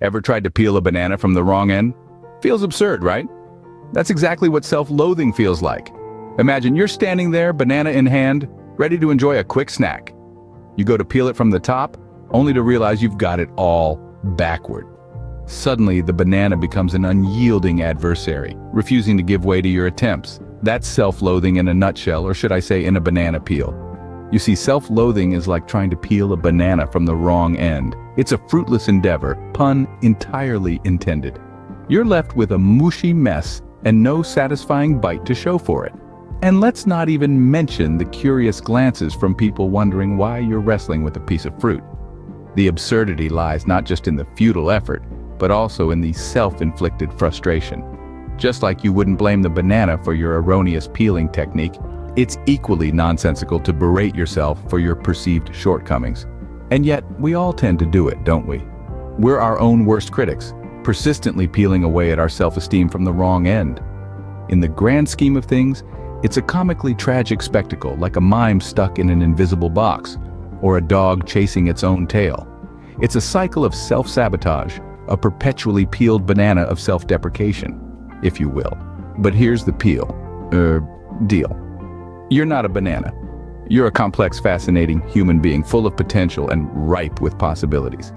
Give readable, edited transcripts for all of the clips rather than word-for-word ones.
Ever tried to peel a banana from the wrong end? Feels absurd, right? That's exactly what self-loathing feels like. Imagine you're standing there, banana in hand, ready to enjoy a quick snack. You go to peel it from the top, only to realize you've got it all backward. Suddenly, the banana becomes an unyielding adversary, refusing to give way to your attempts. That's self-loathing in a nutshell, or should I say in a banana peel. You see, self-loathing is like trying to peel a banana from the wrong end. It's a fruitless endeavor, pun entirely intended. You're left with a mushy mess and no satisfying bite to show for it. And let's not even mention the curious glances from people wondering why you're wrestling with a piece of fruit. The absurdity lies not just in the futile effort, but also in the self-inflicted frustration. Just like you wouldn't blame the banana for your erroneous peeling technique, it's equally nonsensical to berate yourself for your perceived shortcomings. And yet, we all tend to do it, don't we? We're our own worst critics, persistently peeling away at our self-esteem from the wrong end. In the grand scheme of things, it's a comically tragic spectacle, like a mime stuck in an invisible box, or a dog chasing its own tail. It's a cycle of self-sabotage, a perpetually peeled banana of self-deprecation, if you will. But here's the deal. You're not a banana. You're a complex, fascinating human being full of potential and ripe with possibilities.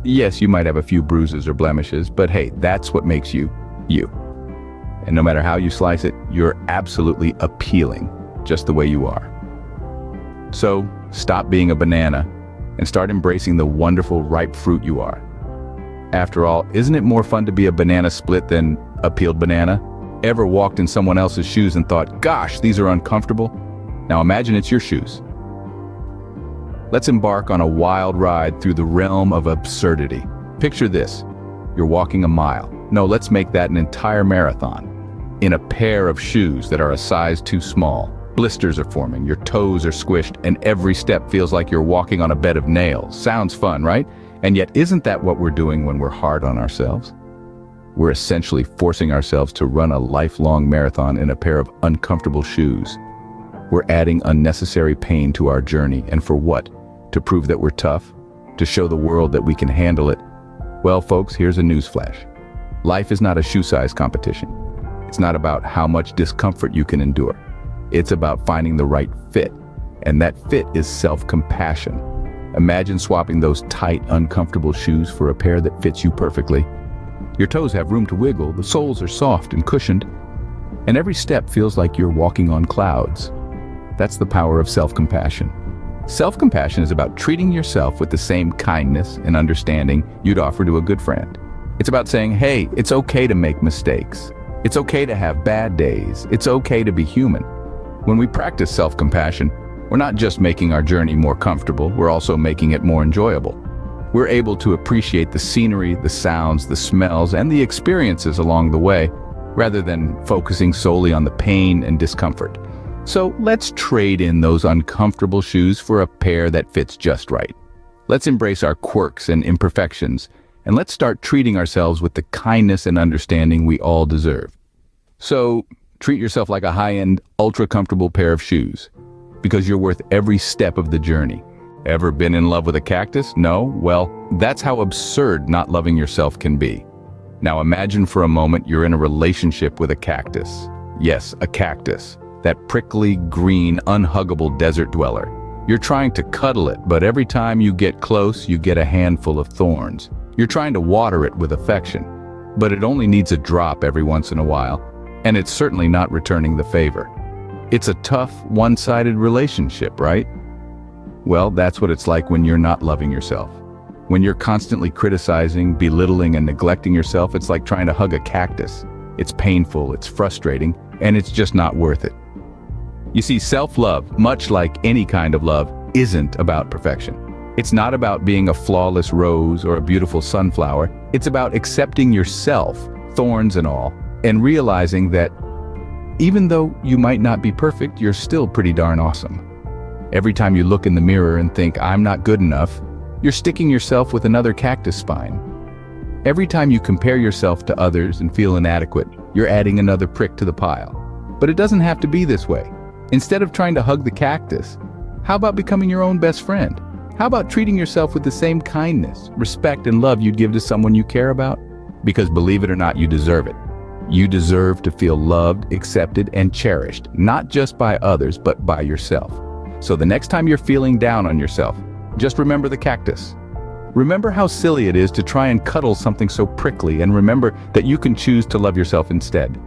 Yes, you might have a few bruises or blemishes, but hey, that's what makes you, you. And no matter how you slice it, you're absolutely appealing, just the way you are. So, stop being a banana and start embracing the wonderful, ripe fruit you are. After all, isn't it more fun to be a banana split than a peeled banana? Ever walked in someone else's shoes and thought, gosh, these are uncomfortable? Now imagine it's your shoes. Let's embark on a wild ride through the realm of absurdity. Picture this. You're walking a mile. No, let's make that an entire marathon. In a pair of shoes that are a size too small. Blisters are forming, your toes are squished, and every step feels like you're walking on a bed of nails. Sounds fun, right? And yet, isn't that what we're doing when we're hard on ourselves? We're essentially forcing ourselves to run a lifelong marathon in a pair of uncomfortable shoes. We're adding unnecessary pain to our journey, and for what? To prove that we're tough? To show the world that we can handle it? Well, folks, here's a newsflash. Life is not a shoe size competition. It's not about how much discomfort you can endure. It's about finding the right fit, and that fit is self-compassion. Imagine swapping those tight, uncomfortable shoes for a pair that fits you perfectly. Your toes have room to wiggle, the soles are soft and cushioned, and every step feels like you're walking on clouds. That's the power of self-compassion. Self-compassion is about treating yourself with the same kindness and understanding you'd offer to a good friend. It's about saying, hey, it's okay to make mistakes. It's okay to have bad days. It's okay to be human. When we practice self-compassion, we're not just making our journey more comfortable, we're also making it more enjoyable. We're able to appreciate the scenery, the sounds, the smells, and the experiences along the way, rather than focusing solely on the pain and discomfort. So let's trade in those uncomfortable shoes for a pair that fits just right. Let's embrace our quirks and imperfections, and let's start treating ourselves with the kindness and understanding we all deserve. So, treat yourself like a high-end, ultra-comfortable pair of shoes, because you're worth every step of the journey. Ever been in love with a cactus? No? Well, that's how absurd not loving yourself can be. Now imagine for a moment you're in a relationship with a cactus. Yes, a cactus. That prickly, green, unhuggable desert dweller. You're trying to cuddle it, but every time you get close, you get a handful of thorns. You're trying to water it with affection, but it only needs a drop every once in a while, and it's certainly not returning the favor. It's a tough, one-sided relationship, right? Well, that's what it's like when you're not loving yourself. When you're constantly criticizing, belittling, and neglecting yourself, it's like trying to hug a cactus. It's painful, it's frustrating, and it's just not worth it. You see, self-love, much like any kind of love, isn't about perfection. It's not about being a flawless rose or a beautiful sunflower. It's about accepting yourself, thorns and all, and realizing that even though you might not be perfect, you're still pretty darn awesome. Every time you look in the mirror and think, I'm not good enough, you're sticking yourself with another cactus spine. Every time you compare yourself to others and feel inadequate, you're adding another prick to the pile. But it doesn't have to be this way. Instead of trying to hug the cactus, how about becoming your own best friend? How about treating yourself with the same kindness, respect, and love you'd give to someone you care about? Because believe it or not, you deserve it. You deserve to feel loved, accepted, and cherished, not just by others, but by yourself. So the next time you're feeling down on yourself, just remember the cactus. Remember how silly it is to try and cuddle something so prickly, and remember that you can choose to love yourself instead.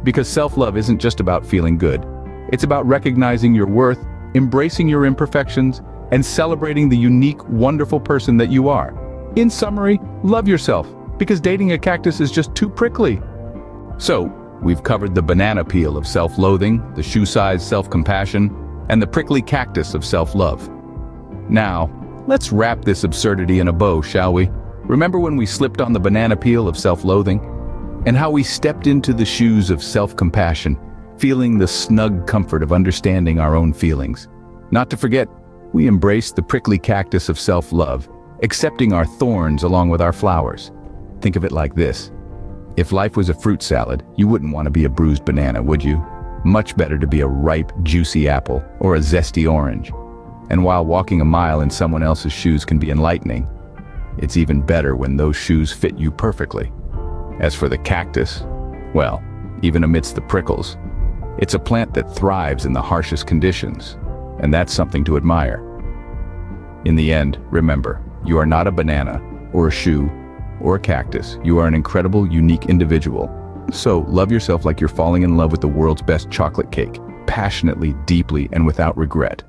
Because self-love isn't just about feeling good. It's about recognizing your worth, embracing your imperfections, and celebrating the unique, wonderful person that you are. In summary, love yourself, because dating a cactus is just too prickly. So, we've covered the banana peel of self-loathing, the shoe-sized self-compassion, and the prickly cactus of self-love. Now, let's wrap this absurdity in a bow, shall we? Remember when we slipped on the banana peel of self-loathing? And how we stepped into the shoes of self-compassion, feeling the snug comfort of understanding our own feelings. Not to forget, we embraced the prickly cactus of self-love, accepting our thorns along with our flowers. Think of it like this. If life was a fruit salad, you wouldn't want to be a bruised banana, would you? Much better to be a ripe, juicy apple or a zesty orange. And while walking a mile in someone else's shoes can be enlightening, it's even better when those shoes fit you perfectly. As for the cactus, well, even amidst the prickles, it's a plant that thrives in the harshest conditions, and that's something to admire. In the end, remember, you are not a banana, or a shoe, or a cactus. You are an incredible, unique individual. So, love yourself like you're falling in love with the world's best chocolate cake, passionately, deeply, and without regret.